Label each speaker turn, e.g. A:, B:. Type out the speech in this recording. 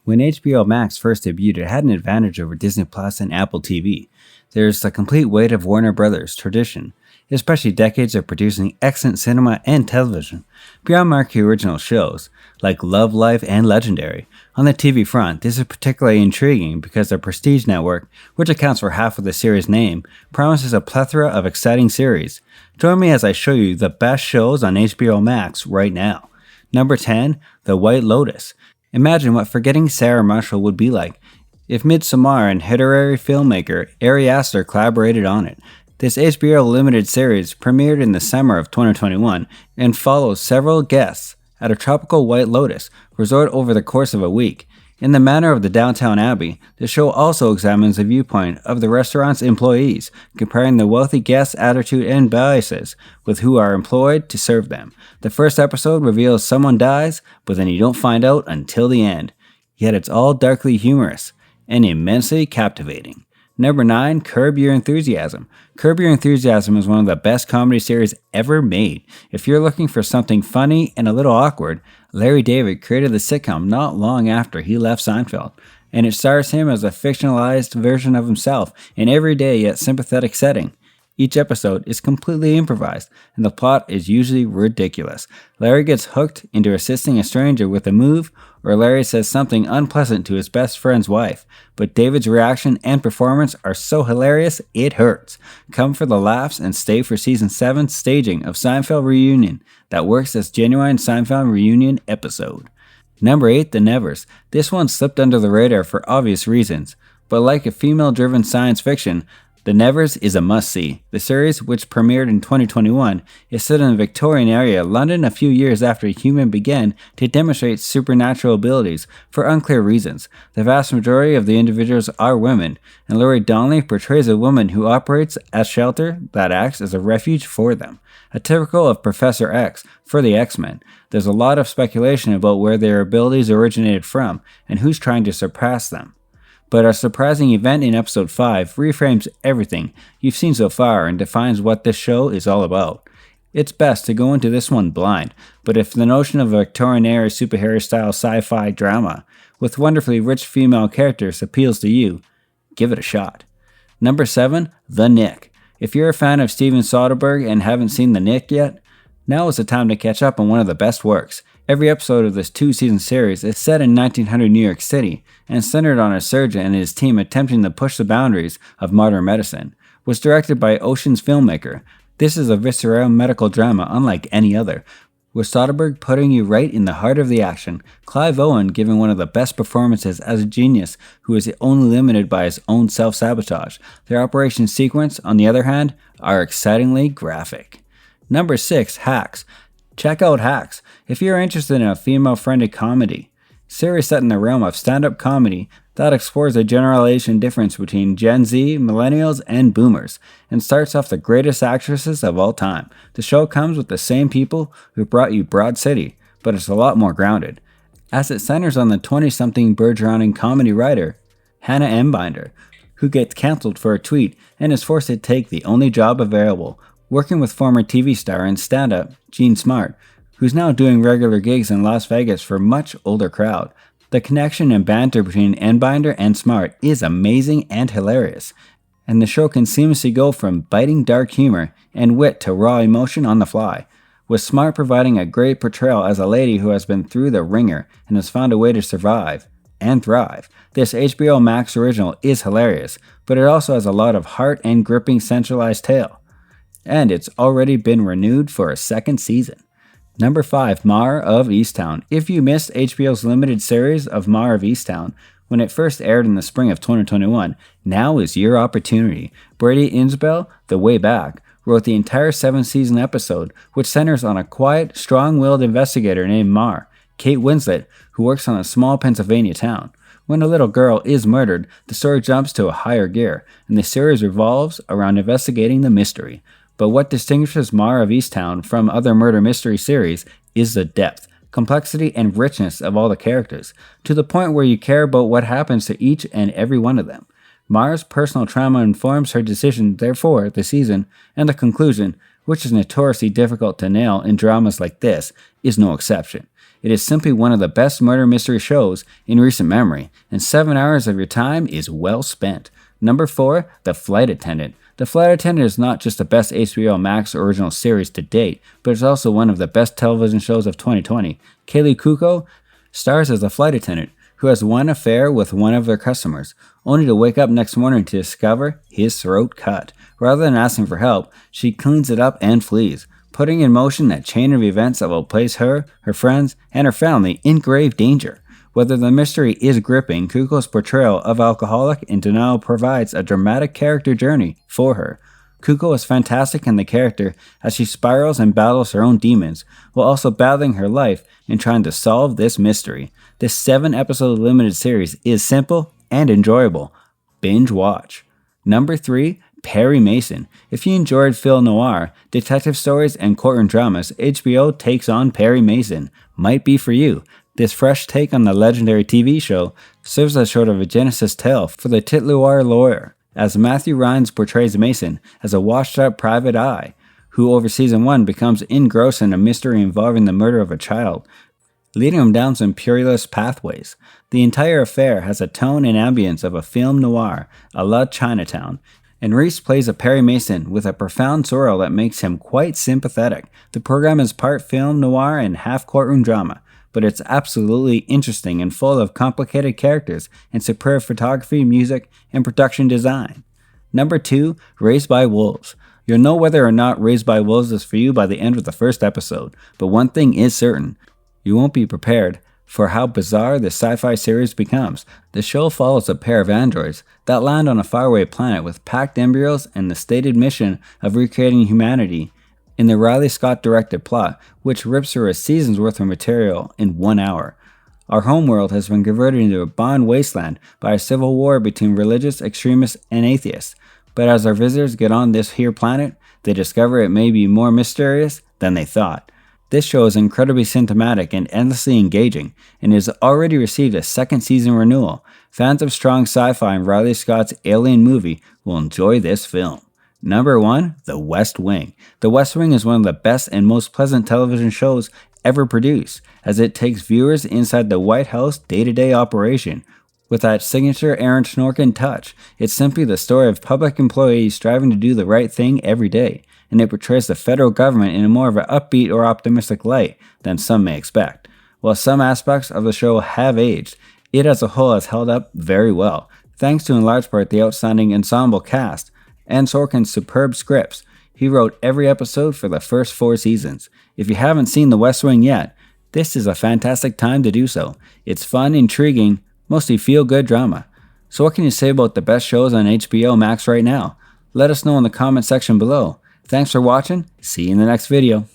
A: When HBO Max first debuted, it had an advantage over Disney Plus and Apple TV. There's the complete weight of Warner Brothers' tradition, especially decades of producing excellent cinema and television, beyond marquee original shows like Love, Life, and Legendary. On the TV front, this is particularly intriguing because the Prestige Network, which accounts for half of the series' name, promises a plethora of exciting series. Join me as I show you the best shows on HBO Max right now. Number 10, The White Lotus. Imagine what Forgetting Sarah Marshall would be like if Midsommar and literary filmmaker Ari Aster collaborated on it. This HBO limited series premiered in the summer of 2021 and follows several guests at a tropical White Lotus resort over the course of a week. In the manner of the Downtown Abbey, the show also examines the viewpoint of the restaurant's employees, comparing the wealthy guests' attitude and biases with who are employed to serve them. The first episode reveals someone dies, but then you don't find out until the end. Yet it's all darkly humorous and immensely captivating. Number 9, Curb Your Enthusiasm. Curb Your Enthusiasm is one of the best comedy series ever made. If you're looking for something funny and a little awkward, Larry David created the sitcom not long after he left Seinfeld, and it stars him as a fictionalized version of himself in everyday yet sympathetic setting. Each episode is completely improvised, and the plot is usually ridiculous. Larry gets hooked into assisting a stranger with a move, or Larry says something unpleasant to his best friend's wife, but David's reaction and performance are so hilarious it hurts. Come for the laughs and stay for Season 7's staging of Seinfeld Reunion that works as genuine Seinfeld Reunion episode. Number 8, The Nevers. This one slipped under the radar for obvious reasons, but like a female-driven science fiction, The Nevers is a must-see. The series, which premiered in 2021, is set in the Victorian area, London, a few years after a human began to demonstrate supernatural abilities for unclear reasons. The vast majority of the individuals are women, and Laurie Donnelly portrays a woman who operates a shelter that acts as a refuge for them. A typical of Professor X for the X-Men. There's a lot of speculation about where their abilities originated from and who's trying to surpass them. But a surprising event in episode 5 reframes everything you've seen so far and defines what this show is all about. It's best to go into this one blind, but if the notion of a Victorian-era superhero-style sci-fi drama with wonderfully rich female characters appeals to you, give it a shot. Number 7, The Knick. If you're a fan of Steven Soderbergh and haven't seen The Knick yet, now is the time to catch up on one of the best works. Every episode of this 2-season series is set in 1900 New York City and centered on a surgeon and his team attempting to push the boundaries of modern medicine. Was directed by Ocean's filmmaker. This is a visceral medical drama unlike any other, with Soderbergh putting you right in the heart of the action, Clive Owen giving one of the best performances as a genius who is only limited by his own self-sabotage. Their operation sequence, on the other hand, are excitingly graphic. Number 6, Hacks. Check out Hacks if you're interested in a female-friendly comedy series set in the realm of stand-up comedy that explores the generation difference between Gen Z, millennials, and boomers, and starts off the greatest actresses of all time. The show comes with the same people who brought you Broad City, but it's a lot more grounded, as it centers on the 20-something burgeoning comedy writer, Hannah Embinder, who gets cancelled for a tweet and is forced to take the only job available, working with former TV star and stand-up Gene Smart, who's now doing regular gigs in Las Vegas for a much older crowd. The connection and banter between Embinder and Smart is amazing and hilarious, and the show can seamlessly go from biting dark humor and wit to raw emotion on the fly, with Smart providing a great portrayal as a lady who has been through the ringer and has found a way to survive and thrive. This HBO Max original is hilarious, but it also has a lot of heart and gripping centralized tale. And it's already been renewed for a second season. Number 5, Mare of Easttown. If you missed HBO's limited series of Mare of Easttown when it first aired in the spring of 2021, now is your opportunity. Brady Insbell, The Way Back, wrote the entire 7-season episode, which centers on a quiet, strong-willed investigator named Mare, Kate Winslet, who works on a small Pennsylvania town. When a little girl is murdered, the story jumps to a higher gear, and the series revolves around investigating the mystery. But what distinguishes Mare of Easttown from other murder mystery series is the depth, complexity, and richness of all the characters, to the point where you care about what happens to each and every one of them. Mare's personal trauma informs her decision, therefore, the season, and the conclusion, which is notoriously difficult to nail in dramas like this, is no exception. It is simply one of the best murder mystery shows in recent memory, and 7 hours of your time is well spent. Number 4, The Flight Attendant. The Flight Attendant is not just the best HBO Max original series to date, but it's also one of the best television shows of 2020. Kaylee Kuko stars as a flight attendant who has one affair with one of their customers, only to wake up next morning to discover his throat cut. Rather than asking for help, she cleans it up and flees, putting in motion a chain of events that will place her, her friends, and her family in grave danger. Whether the mystery is gripping, Kuko's portrayal of alcoholic in denial provides a dramatic character journey for her. Kuko is fantastic in the character as she spirals and battles her own demons, while also battling her life and trying to solve this mystery. This 7-episode limited series is simple and enjoyable. Binge watch. Number 3, Perry Mason. If you enjoyed film noir, detective stories, and courtroom dramas, HBO takes on Perry Mason. Might be for you. This fresh take on the legendary TV show serves as sort of a Genesis tale for the titular lawyer, as Matthew Rhines portrays Mason as a washed-up private eye, who over season 1 becomes engrossed in a mystery involving the murder of a child, leading him down some perilous pathways. The entire affair has a tone and ambience of a film noir, a la Chinatown, and Reese plays a Perry Mason with a profound sorrow that makes him quite sympathetic. The program is part film noir and half courtroom drama, but it's absolutely interesting and full of complicated characters and superb photography, music, and production design. Number 2, Raised by Wolves. You'll know whether or not Raised by Wolves is for you by the end of the first episode, but one thing is certain: you won't be prepared for how bizarre this sci-fi series becomes. The show follows a pair of androids that land on a faraway planet with packed embryos and the stated mission of recreating humanity in the Riley Scott-directed plot, which rips through a season's worth of material in 1 hour. Our homeworld has been converted into a bond wasteland by a civil war between religious extremists and atheists. But as our visitors get on this here planet, they discover it may be more mysterious than they thought. This show is incredibly symptomatic and endlessly engaging, and has already received a second season renewal. Fans of strong sci-fi and Riley Scott's Alien movie will enjoy this film. Number 1, The West Wing. The West Wing is one of the best and most pleasant television shows ever produced, as it takes viewers inside the White House day-to-day operation. With that signature Aaron Sorkin touch, it's simply the story of public employees striving to do the right thing every day, and it portrays the federal government in a more of an upbeat or optimistic light than some may expect. While some aspects of the show have aged, it as a whole has held up very well, thanks to in large part the outstanding ensemble cast and Sorkin's superb scripts. He wrote every episode for the first 4 seasons. If you haven't seen The West Wing yet, this is a fantastic time to do so. It's fun, intriguing, mostly feel-good drama. So what can you say about the best shows on HBO Max right now? Let us know in the comment section below. Thanks for watching. See you in the next video.